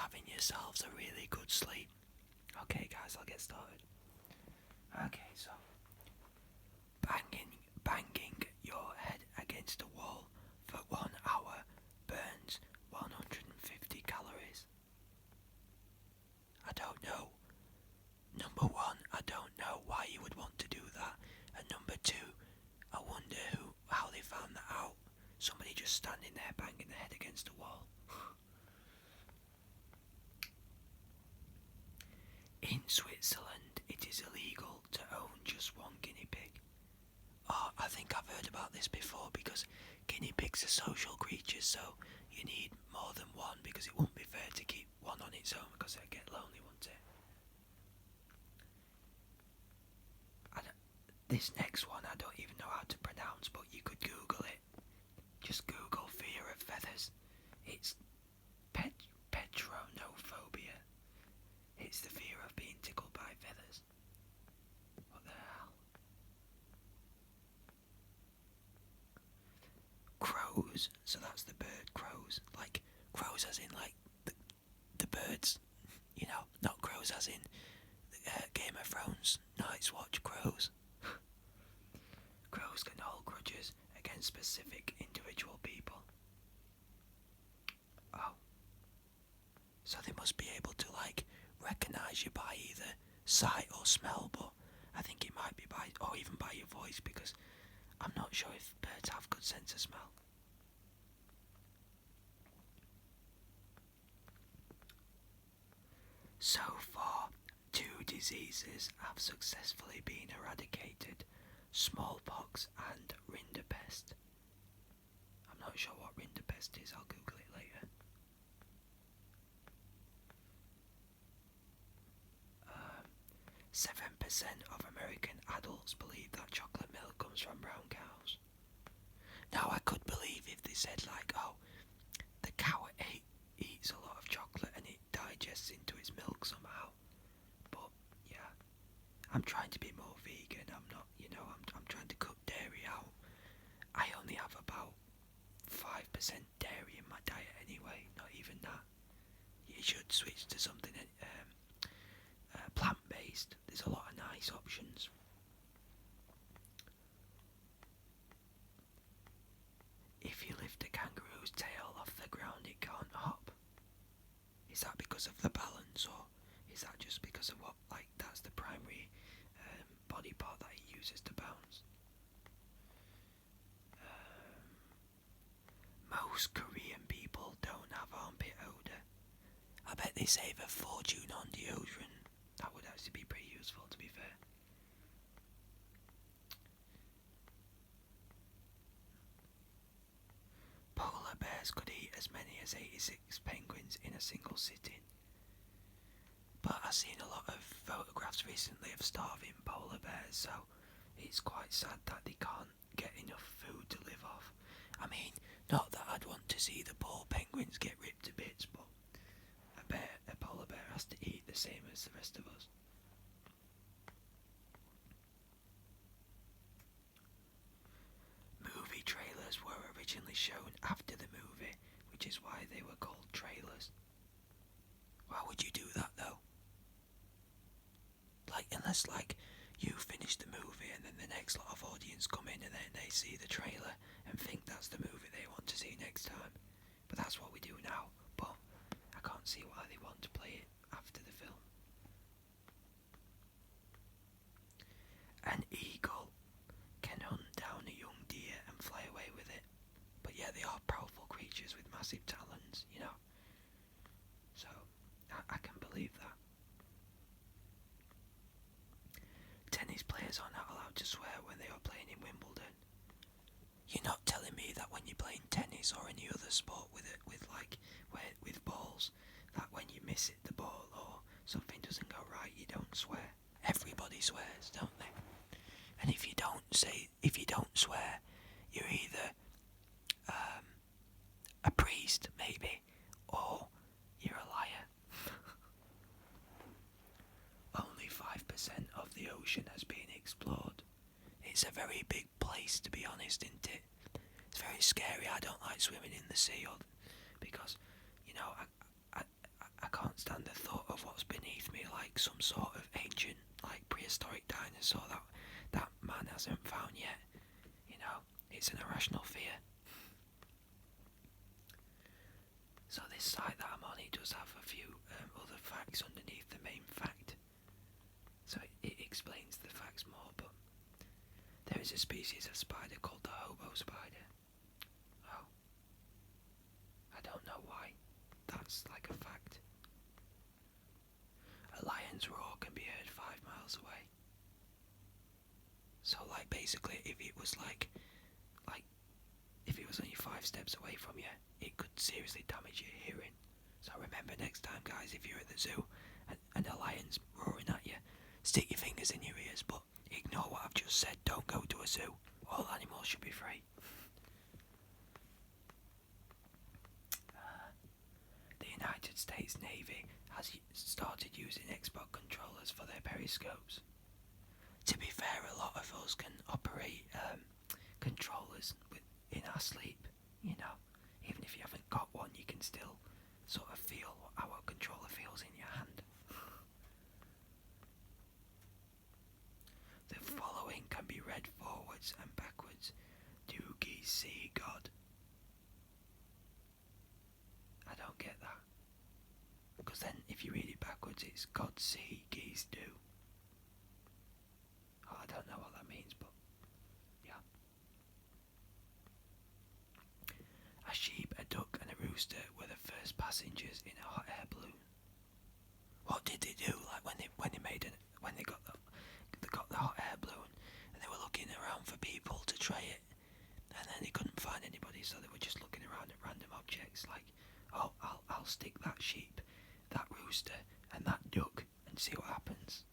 having yourselves a really good sleep. Okay, guys, I'll get started. Okay, so banging your head against a wall for 1 hour burns 150 calories. I don't know. Number one, I don't know why you would want to do that. And number two, I wonder how they found that out. Somebody just standing there banging their head against a wall. In Switzerland, it is illegal to own just one guinea pig. Oh, I think I've heard about this before because guinea pigs are social creatures, so you need more than one because it wouldn't be fair to keep one on its own because it'd get lonely, wouldn't it? This next one I don't even know how to pronounce, but you could Google it. Just Google fear of feathers. It's petronophobia. It's the fear of being tickled by feathers. What the hell? Crows. So that's the bird crows. Like crows as in like the birds. You know, not crows as in Game of Thrones. Night's Watch crows. Crows can hold grudges against specific individual people. Oh. So they must be able to like recognise you by either sight or smell, but I think it might be by, or even by your voice, because I'm not sure if birds have good sense of smell. So far, 2 diseases have successfully been eradicated: smallpox and rinderpest. I'm not sure what rinderpest is, I'll Google it later. 7% of American adults believe that chocolate milk comes from brown cows. Now I could believe if they said like, oh, the cow eats a lot of chocolate and it digests into its milk somehow. But yeah, I'm trying to be more vegan. I'm not, I'm trying to cut dairy out. I only have about 5% dairy in my diet anyway, not even that. You should switch to something plant-based. There's a lot of nice options. If you lift a kangaroo's tail off the ground, it can't hop. Is that because of the balance, or is that just because of what, like, that's the primary body part that it uses to bounce? Most Korean people don't have armpit odour. I bet they save a fortune on deodorant. That would actually be pretty useful, to be fair. Polar bears could eat as many as 86 penguins in a single sitting. But I've seen a lot of photographs recently of starving polar bears, so it's quite sad that they can't get enough food to live off. I mean, not that I'd want to see the poor penguins get ripped to bits, but a polar bear has to eat the same as the rest of us. Movie trailers were originally shown after the movie, which is why they were called trailers. Why would you do that though? Like, unless like you finish the movie and then the next lot of audience come in and then they see the trailer and think that's the movie they want to see next time. But that's what we do now. But I can't see why they want to play it after the film. An eagle can hunt down a young deer and fly away with it. But yeah, they are powerful creatures with massive talons, you know. So I can believe that. Tennis players are not allowed to swear when they are playing in Wimbledon. You're not telling me that when you're playing tennis or any other sport with balls, that when you miss the ball or something doesn't go right, you don't swear. Everybody swears, don't they? And if you don't swear, you're either a priest, maybe, or you're a liar. Only 5% of the ocean has been explored. It's a very big place, to be honest, isn't it? It's very scary. I don't like swimming in the sea because, I can't stand the thought of what's beneath me, like some sort of ancient, like prehistoric dinosaur that man hasn't found yet. You know, it's an irrational fear. So this site that I'm on, it does have a few other facts underneath the main fact. So it explains the facts more, but there is a species of spider called the hobo spider. Oh. I don't know why. That's like a fact. A lion's roar can be heard 5 miles away. So like basically if it was like if it was only 5 steps away from you, it could seriously damage your hearing. So remember next time, guys, if you're at the zoo and a lion's roaring at you, stick your fingers in your ears, but ignore what I've just said. Don't go to a zoo. All animals should be free. The United States Navy has started using Xbox controllers for their periscopes. To be fair, a lot of us can operate controllers in our sleep, you know. Even if you haven't got one, you can still sort of feel how a controller feels in your hand. The following can be read forwards and backwards. Do geese see God? I don't get that. Because then if you read it backwards, it's God see, geese do. Oh, I don't know what that means, but yeah. A sheep, a duck and a rooster were the first passengers in a hot air balloon. What did they do? Like when they got the hot air balloon and they were looking around for people to try it, and then they couldn't find anybody, so they were just looking around at random objects like, oh, I'll stick that sheep, that rooster and that duck and see what happens.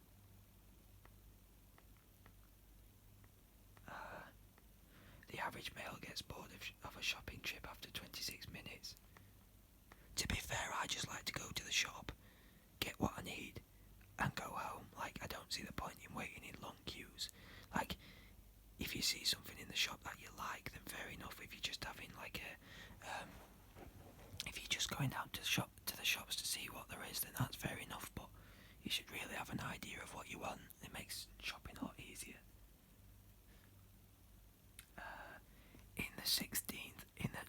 The average male gets bored of a shopping trip after 26 minutes. To be fair, I just like to go to the shop, get what I need, and go home. Like, I don't see the point in waiting in long queues. Like, if you see something in the shop that you like, then fair enough. If you're just having like if you're just going down to the shops to see what there is, then that's fair enough. But you should really have an idea of what you want. It makes shopping a lot easier. In the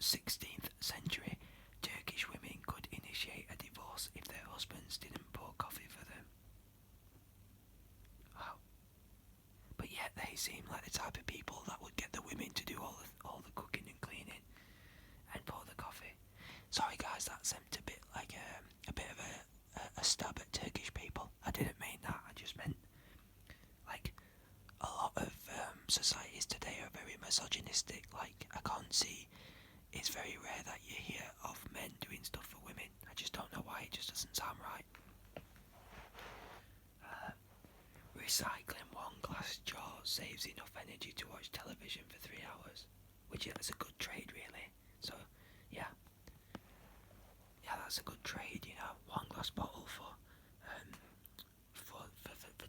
16th century, Turkish women could initiate a divorce if their husbands didn't pour coffee for them. Wow. But yet they seem like the type of people that would get the women to do all the cooking and cleaning and pour the coffee. Sorry guys, that seemed a bit like a bit of a stab at Turkish people. I didn't mean that. I just meant like a lot of societies today are very misogynistic. Like, I can't see, it's very rare that you hear of men doing stuff for women. I just don't know why, it just doesn't sound right. Recycling one glass jar saves enough energy to watch television for 3 hours, which is a good trade really. So yeah, that's a good trade, you know. One glass bottle for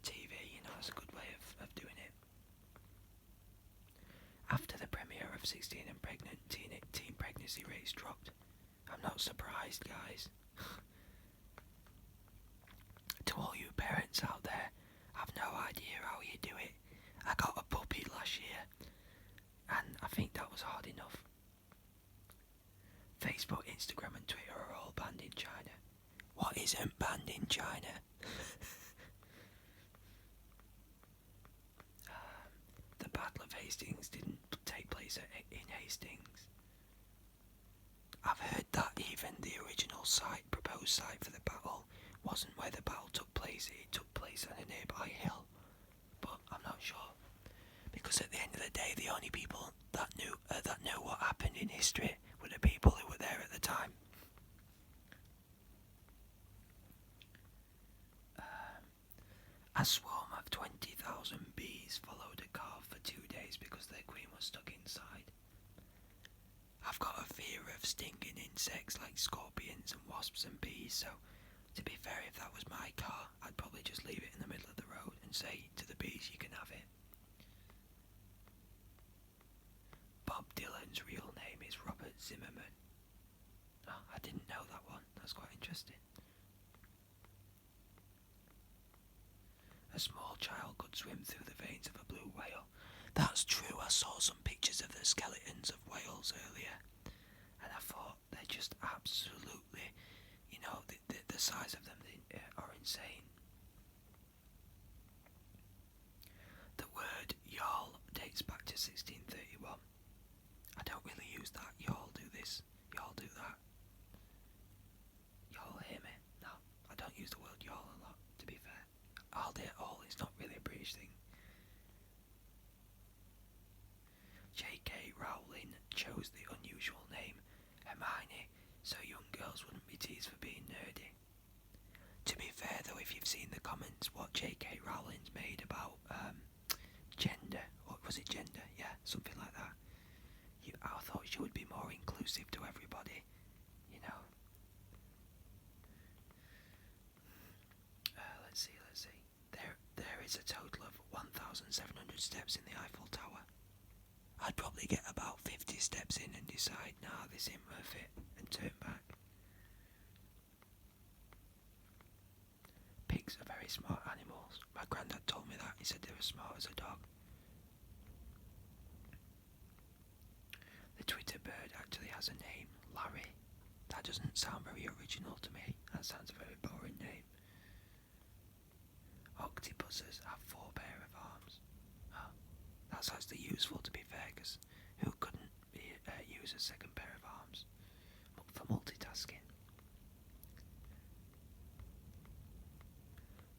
TV, you know, that's a good way of doing it. After the premiere of 16 and Pregnant, teen pregnancy rates dropped. I'm not surprised, guys. To all you parents out there, I've no idea how you do it. I got a puppy last year, and I think that was hard enough. Facebook, Instagram and Twitter are all banned in China. What isn't banned in China? The Battle of Hastings didn't take place in Hastings. I've heard that even the original proposed site for the battle, wasn't where the battle took place. It took place on a nearby hill. But I'm not sure. Because at the end of the day, the only people that knew what happened in history were the people who were there at the time. A swarm of 20,000 bees followed a calf for 2 days because their queen was stuck inside. I've got a fear of stinging insects like scorpions and wasps and bees, so to be fair, if that was my car, I'd probably just leave it in the middle of the road and say to the bees, you can have it. Bob Dylan's real name is Robert Zimmerman. Oh, I didn't know that one. That's quite interesting. A small child could swim through the veins of a blue whale. That's true. I saw some pictures of the skeletons of whales earlier, and I thought they're just absolutely, the size of them are insane. The word y'all dates back to 1631. I don't really use that. Y'all do this. Y'all do that. Y'all hear me? No, I don't use the word y'all a lot, to be fair. All day all is not really a British thing. J.K. Rowling chose the unusual name Hermione so young girls wouldn't be teased for being nerdy. To be fair though, if you've seen the comments what J.K. Rowling's made about gender, what was it, gender? Yeah, something like that. I thought she would be more inclusive to everybody, you know. Let's see. There is a total of 1,700 steps in the Eiffel Tower. I'd probably get about 50 steps in and decide, nah, this ain't worth it, and turn back. Pigs are very smart animals. My granddad told me that. He said they were smart as a dog. The Twitter bird actually has a name, Larry. That doesn't sound very original to me. That sounds a very boring name. Octopuses have 4 pair of arms. Oh, that's actually useful to be fair, because who couldn't use a second pair of arms for multitasking?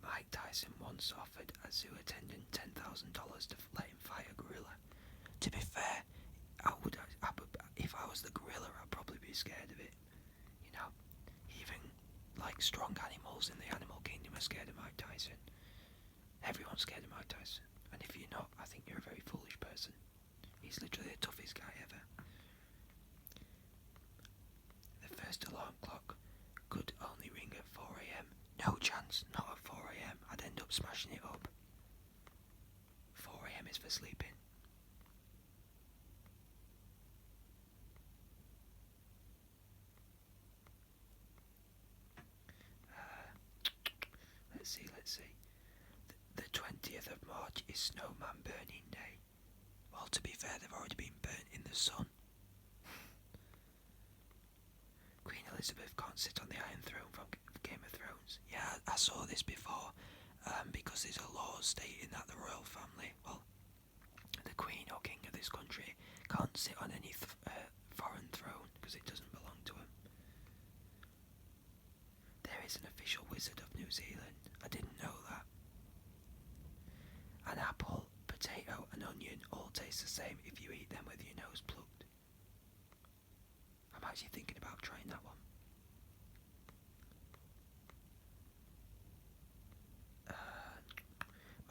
Mike Tyson once offered a zoo attendant $10,000 to let him fight a gorilla. To be fair, if I was the gorilla, I'd probably be scared of it. You know, even like strong animals in the animal kingdom are scared of Mike Tyson. Everyone's scared of Mike Tyson, and if you're not, I think you're a very foolish person. He's literally the toughest guy ever. The first alarm clock could only ring at 4 a.m. No chance, not at 4 a.m. I'd end up smashing it up. 4 a.m. is for sleeping. Let's see. The 20th of March is Snowman Burning Day. Well, to be fair, they've already been burnt in the sun. Queen Elizabeth can't sit on the Iron Throne from Game of Thrones. Yeah, I saw this before, because there's a law stating that the royal family, well, the Queen or King of this country, can't sit on any foreign throne because it doesn't belong to him. There is an official wizard of New Zealand. I didn't know that. An apple, potato and onion all taste the same if you eat them with your nose plugged. I'm actually thinking about trying that one.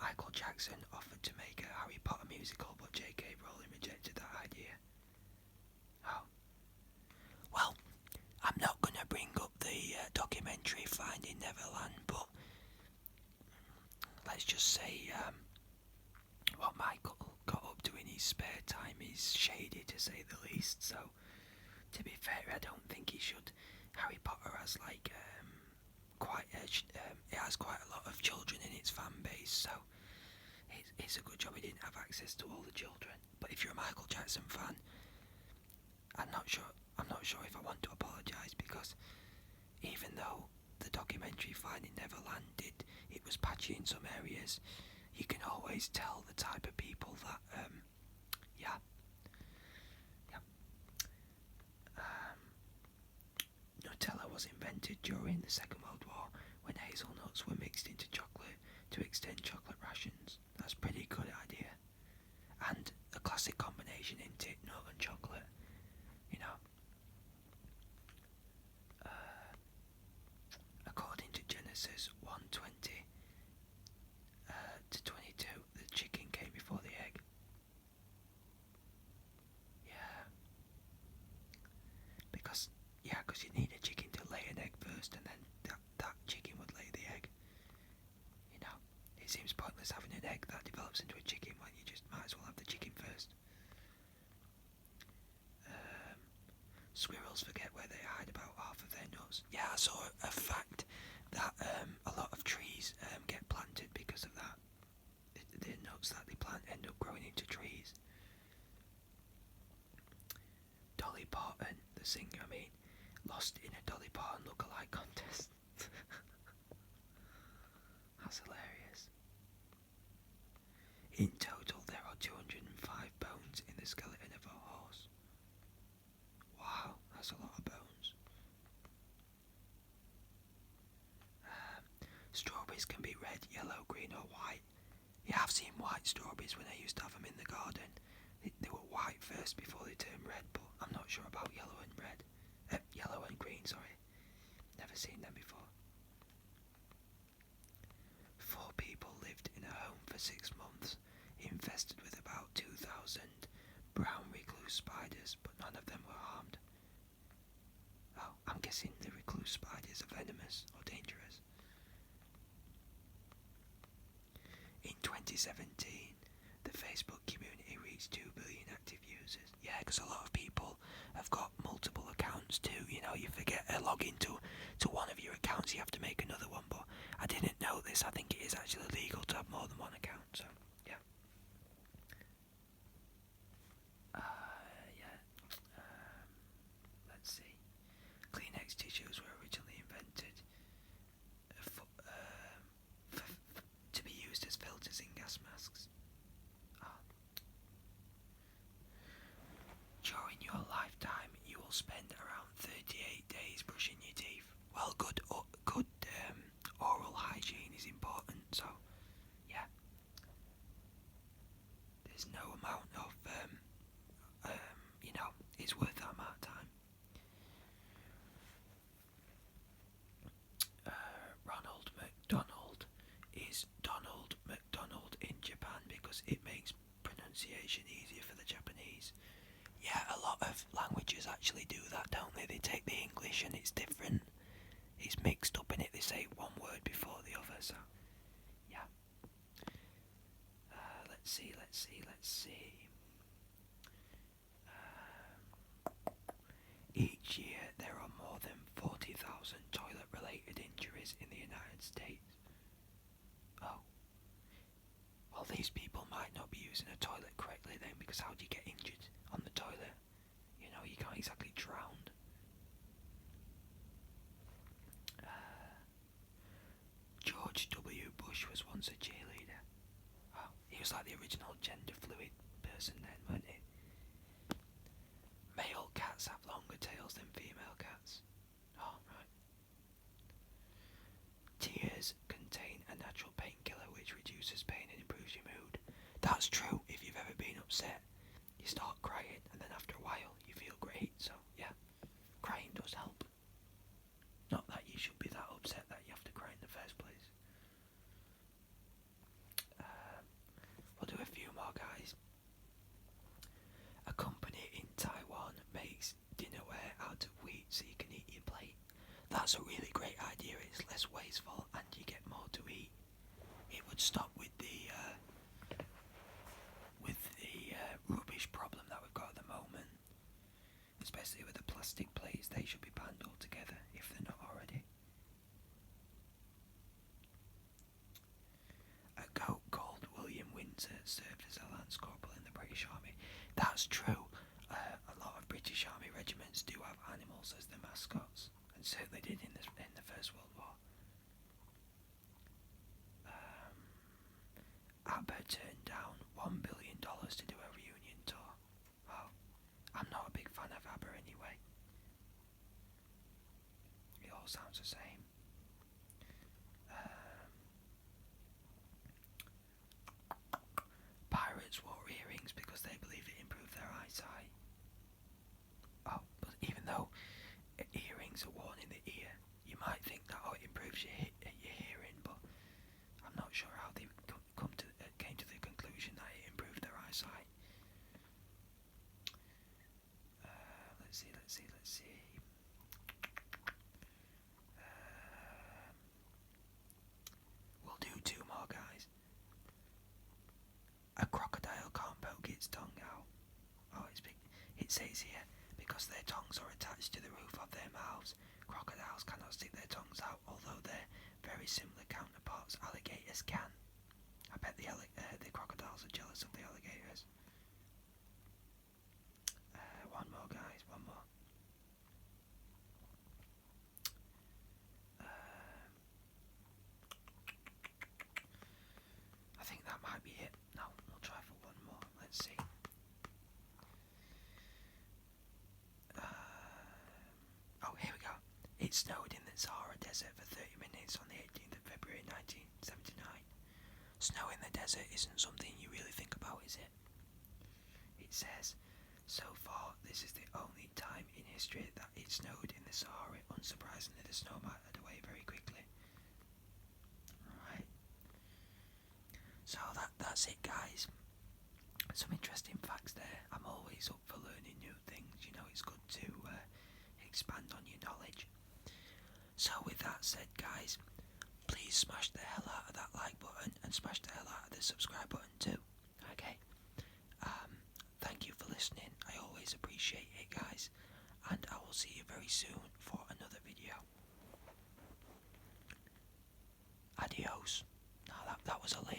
Michael Jackson offered to make a Harry Potter musical, but J.K. Rowling rejected that idea. Oh. Well, I'm not going to bring up the documentary Finding Neverland, but let's just say what Michael got up to in his spare time is shady, to say the least. So, to be fair, I don't think he should. Harry Potter has like it has quite a lot of children in its fan base, so it's a good job he didn't have access to all the children. But if you're a Michael Jackson fan, I'm not sure if I want to apologise, because even though the documentary Finding Neverland it was patchy in some areas, you can always tell the type of people that Nutella was invented during the Second World War when hazelnuts were mixed into chocolate to extend chocolate rations. That's a pretty good idea. And a classic combination in nut and chocolate, you know. According to Genesis 1:20 to 22, the chicken came before the egg. Because you need a chicken to lay an egg first, and then that chicken would lay the egg. You know, it seems pointless having an egg that develops into a chicken when you just might as well have the chicken first. Squirrels forget where they hide about half of their nuts. Yeah, I saw a fact that a lot of trees get planted because because of that. The nuts that they plant end up growing into trees. Dolly Parton, the singer, lost in a Dolly Parton look-alike contest. That's hilarious. In total, there are 205 bones in the skeleton of a horse. Wow, that's a lot of bones. Strawberries can be red, yellow, green or white. Yeah, I've seen white strawberries when I used to have them in the garden. They were white first before they turned red, but I'm not sure about yellow and red. Yellow and green, sorry. Never seen them before. 4 people lived in a home for 6 months, infested with about 2,000 brown recluse spiders, but none of them were harmed. Oh, I'm guessing the recluse spiders are venomous or dangerous. In 2017, the Facebook community reached 2 billion active users. Yeah, because a lot of people have got multiple accounts too. You know, you forget a login to one of your accounts, you have to make another one. But I didn't know this. I think it is actually legal to have more than one account. So yeah. Let's see. Kleenex tissues were originally invented to be used as filters in gas masks. During your lifetime, you will spend around 38 days brushing your teeth. Well, good oral hygiene is important, so yeah. There's no amount of it's worth that amount of time. Ronald McDonald is Donald McDonald in Japan because it makes pronunciation easier for the Japanese. Yeah, a lot of languages actually do that, don't they? They take the English and it's different. It's mixed up in it. They say one word before the other, so yeah. Let's see. Each year there are more than 40,000 toilet-related injuries in the United States. Oh. Well, these people might not be using a toilet correctly then, because how do you get injured on the toilet? You know, you can't exactly drown. George W. Bush was once a cheerleader. Oh, he was like the original gender fluid person then, weren't he? Male cats have longer tails than female cats. Oh, right. Tears contain a natural painkiller which reduces pain and improves your mood. That's true. If you've ever been upset, you start crying, and then after a while, you feel great. So, yeah, crying does help. Not that you should be that upset that you have to cry in the first place. We'll do a few more, guys. A company in Taiwan makes dinnerware out of wheat so you can eat your plate. That's a really great idea. It's less wasteful and you get more to eat. It would stop with the rubbish problem that we've got at the moment, especially with the plastic plates. They should be banned altogether if they're not already. A goat called William Windsor served as a lance corporal in the British Army. That's true. A lot of British Army regiments do have animals as their mascots, and certainly did in the First World War. ABBA turned down $1 billion to do a reunion tour. Oh, I'm not a big fan of ABBA anyway. It all sounds the same. Pirates wore earrings because they believe it improved their eyesight. Oh, but even though earrings are worn in the ear, you might think that it improves your hearing, but I'm not sure how they came to the conclusion that it improved their eyesight. Let's see. We'll do 2 more, guys. A crocodile can't poke its tongue out. Oh, it's big. It says here, because their tongues are attached to the roof of their mouths, crocodiles cannot stick their tongues out, although their very similar counterparts, alligators, can. I bet the crocodiles are jealous of the alligators. One more, guys. One more. I think that might be it. No, we'll try for one more. Let's see. Oh, here we go. It snowed in the Sahara Desert for 30 minutes on the 18th of February 1979. Snow in the desert isn't something you really think about, is it? It says, so far, this is the only time in history that it snowed in the Sahara. Unsurprisingly, the snow melted away very quickly. Right. So that's it, guys. Some interesting facts there. I'm always up for learning new things. You know, it's good to expand on your knowledge. So with that said, guys, please smash the hell out of that like button and smash the hell out of the subscribe button too. Okay. Thank you for listening. I always appreciate it, guys, and I will see you very soon for another video. Adios. Now that was a late